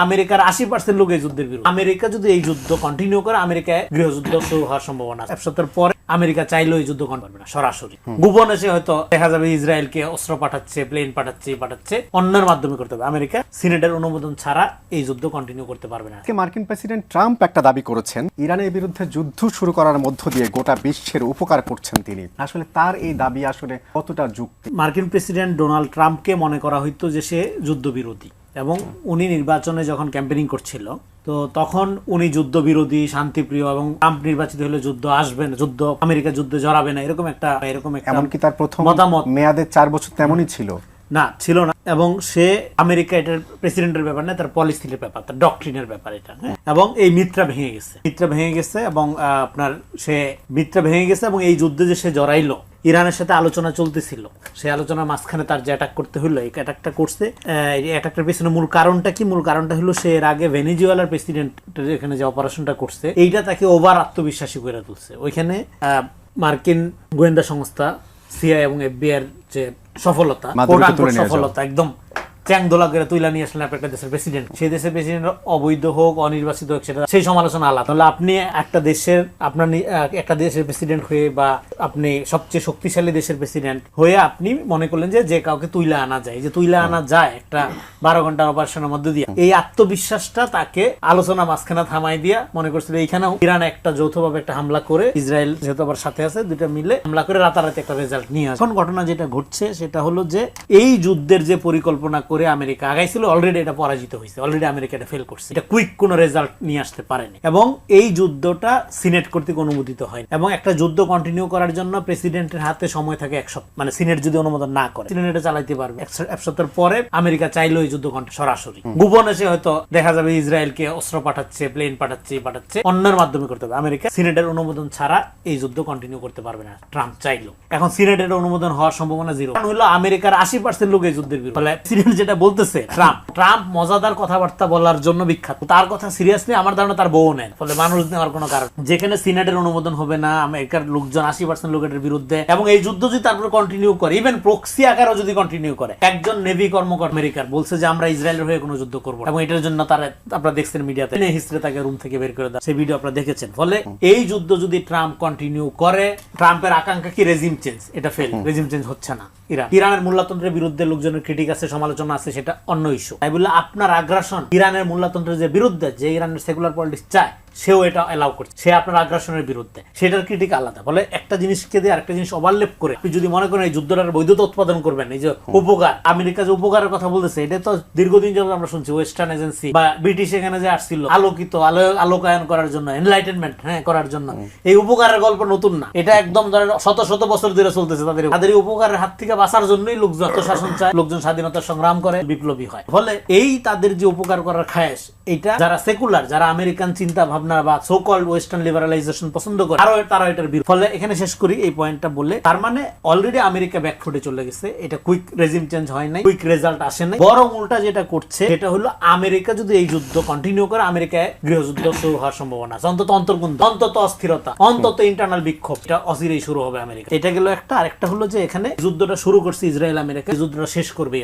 আমেরিকার 80% লোক এই যুদ্ধের বিরুদ্ধে। আমেরিকা যদি এই যুদ্ধ কন্টিনিউ করে, আমেরিকায় গৃহযুদ্ধ শুরু হওয়ার সম্ভাবনা আছে। এক সপ্তাহের পরে আমেরিকা চাইলেও এই যুদ্ধ করবে না, সরাসরি গোপনে সে হয়তো দেখা যাবে ইসরায়েলকে অস্ত্র পাঠাচ্ছে, প্লেন পাঠাচ্ছে, অন্যের মাধ্যমে করতে হবে। আমেরিকা সিনেটের অনুমোদন ছাড়া এই যুদ্ধ কন্টিনিউ করতে পারবে না। মার্কিন প্রেসিডেন্ট ট্রাম্প একটা দাবি করেছেন, ইরানের বিরুদ্ধে যুদ্ধ শুরু করার মধ্য দিয়ে গোটা বিশ্বের উপকার করছেন তিনি। আসলে তার এই দাবি আসলে কতটা যুক্তি? মার্কিন প্রেসিডেন্ট ডোনাল্ড ট্রাম্পকে মনে করা হইতো যে সে যুদ্ধবিরোধী, এবং উনি নির্বাচনে যখন ক্যাম্পেইনিং করছিল তো তখন উনি যুদ্ধবিরোধী, শান্তিপ্রিয়, এবং ট্রাম্প নির্বাচিত হলে যুদ্ধ আসবে না, আমেরিকা যুদ্ধে জড়াবে না, এরকম একটা এমনকি তার প্রথম মতামত মেয়াদে 4 বছর তেমনই ছিল না। এবং সে আমেরিকা এটার প্রেসিডেন্টের ব্যাপার না, তার পলিসির ব্যাপার, তার ডক্ট্রিনের ব্যাপার এটা। এবং এই মিত্রা ভেঙে গেছে এবং আপনার সে মিত্রা ভেঙে গেছে, এবং এই যুদ্ধে যে সে জড়াইলো, ইরানের সাথে আলোচনা চলতেছিল, সেই আলোচনার মাঝখানে তার যে অ্যাটাক করতে হলো, এই অ্যাটাকটা করছে। এই অ্যাটাকটার পেছনে মূল কারণটা কি? মূল কারণটা হলো সে এর আগে ভেনেজুয়েলার প্রেসিডেন্টের এখানে যে অপারেশনটা করছে, এইটা তাকে ওভার আত্মবিশ্বাসী করে তুলছে। ওইখানে মার্কিন গোয়েন্দা সংস্থা সিআই এবং এফবিআই এর যে সফলতা, একদম চ্যাংদোলা করে তুইলা নিয়ে আসলেন একটা দেশের প্রেসিডেন্ট। সেই দেশের প্রেসিডেন্ট অবৈধ হোক, অনির্বাচিত হোক, সেটা সেই সমালোচনা আলাদা। তাহলে আপনি একটা দেশের প্রেসিডেন্ট হয়ে, বা আপনি সবচেয়ে শক্তিশালী দেশের প্রেসিডেন্ট হয়ে আপনি মনে করলেন যে কাউকে তুইলা আনা যায় একটা 12 ঘন্টার অপারেশনের মধ্যে দিয়ে, এই আত্মবিশ্বাসটা তাকে আলোচনা মাঝখানে থামাই দিয়া মনে করছিল এইখানেও ইরান একটা যৌথভাবে একটা হামলা করে, ইসরায়েল যেহেতু আবার সাথে আছে, দুইটা মিলে হামলা করে রাতারাতি একটা রেজাল্ট নিয়ে আসে। এখন ঘটনা যেটা ঘটছে সেটা হলো যে এই যুদ্ধের যে পরিকল্পনা করে আমেরিকা আগাইছিল, অলরেডি এটা পরাজিত হয়েছে, অলরেডি আমেরিকা এটা ফেল করছে, এটা কুইক কোনো রেজাল্ট নিয়ে আসতে পারেনি, এবং এই যুদ্ধটা সিনেট কর্তৃক অনুমোদিত হয়। এবং একটা যুদ্ধ কন্টিনিউ করার জন্য প্রেসিডেন্টের হাতে সময় থাকে 1 সপ্তাহ, মানে সিনেট যদি অনুমোদন না করে সিনেট এটা চালাইতে পারবে। 1 সপ্তাহের পরে আমেরিকা চাইলেও এই যুদ্ধ সরাসরি গোপনে সে হয়তো দেখা যাবে ইসরায়েলকে অস্ত্র পাঠাচ্ছে, প্লেন পাঠাচ্ছে, অন্যের মাধ্যমে করতে হবে। আমেরিকা সিনেটের অনুমোদন ছাড়া এই যুদ্ধ কন্টিনিউ করতে পারবে না, ট্রাম্প চাইলো। এখন সিনেটের অনুমোদন হওয়ার সম্ভাবনা 0। কারণ হলো আমেরিকার 80% লোক এই যুদ্ধের বিরুদ্ধে। সিনেট যেটা বলতেছে, ট্রাম্প মজাদার কথাবার্তা বলার জন্য বিখ্যাত, তার কথা সিরিয়াসলি আমার ধারণা তার বউ নেন, ফলে মানুষ নেওয়ার কোনো কারণ। যেখানে সিনেটের অনুমোদন হবে না, আমেরিকার লোকজন 80% লোকের বিরুদ্ধে, এবং এই যুদ্ধ যদি তারপরে কন্টিনিউ করে, ইভেন প্রক্সি আকারও যদি কন্টিনিউ করে, একজন নেভি কর্মকর্তা আমেরিকার বলছে যে আমরা ইসরায়েলের হয়ে কোনো যুদ্ধ করবো, এবং এটার জন্য তারা, আপনারা দেখছেন মিডিয়াতে, হিস্ট্রি তাকে রুম থেকে বের করে দেয়, সেই ভিডিও আপনারা দেখেছেন। ফলে এই যুদ্ধ যদি ট্রাম্প কন্টিনিউ করে, ট্রাম্পের আকাঙ্ক্ষা কি? Regime change. এটা ফেল, রেজিম চেঞ্জ হচ্ছে না। ইরানের মূল্যতন্ত্রের বিরুদ্ধে লোকজনের ক্রিটিক আছে, সমালোচনা আছে, সেটা অন্য ইস্যু। তাই বলে আপনার আগ্রাসন ইরানের মূল্যতন্ত্রের যে বিরুদ্ধে, যে ইরানের সেকুলার পলিটিক্স চায়, সেও এটা এলাও করছে, সে আপনার আগ্রাসনের বিরুদ্ধে, সেটার ক্রিটিক আলাদা। বলে একটা জিনিসকে দিয়ে আরেকটা জিনিস ওভারলেপ করে আপনি যদি মনে করেন এই যুদ্ধটার বৈধতা উৎপাদন করবেন, এই যে উপকার, আমেরিকা যে উপকারের কথা বলতেছে, এটা তো দীর্ঘদিন যাবত আমরা শুনছি, ওয়েস্টার্ন এজেন্সি বা ব্রিটিশ এখানে যে আসছিল আলোকায়ন করার জন্য, এনলাইটেনমেন্ট করার জন্য, এই উপকারের গল্প নতুন না, এটা একদম শত বছর ধরে চলতেছে। তাদের উপকারের হাত থেকে বাঁচার জন্যই লোকজন শাসন চায়, লোকজন স্বাধীনতার সংগ্রাম করে, বিপ্লবী হয়। ফলে এই তাদের যে উপকার করার খায়েশ, এইটা যারা সেকুলার, যারা আমেরিকান চিন্তা ভাবনা বা সো কল্ড ওয়েস্টার্ন লিবারালাইজেশন পছন্দ করে, তারা এটার বিরুদ্ধে। ফলে এখানে শেষ করি এই পয়েন্টটা বলে, তার মানে অলরেডি আমেরিকা ব্যাকফুটে চলে গেছে, এটা কুইক রেজিম চেঞ্জ হয় নাই, কুইক রেজাল্ট আসে নাই, বরং উল্টা যেটা করছে সেটা হলো আমেরিকা যদি এই যুদ্ধ কন্টিনিউ করে, আমেরিকায় গৃহযুদ্ধ শুরু হওয়ার সম্ভাবনা আছে, অন্তত অন্তর্গুন্ধ, অন্তত অস্থিরতা, অন্তত ইন্টারনাল বিক্ষোভ, এটা অচিরেই শুরু হবে আমেরিকা। এটা গেল একটা। আরেকটা হলো যে এখানে যুদ্ধটা শুরু করছে ইসরায়েল, আমেরিকা যুদ্ধটা শেষ করবে।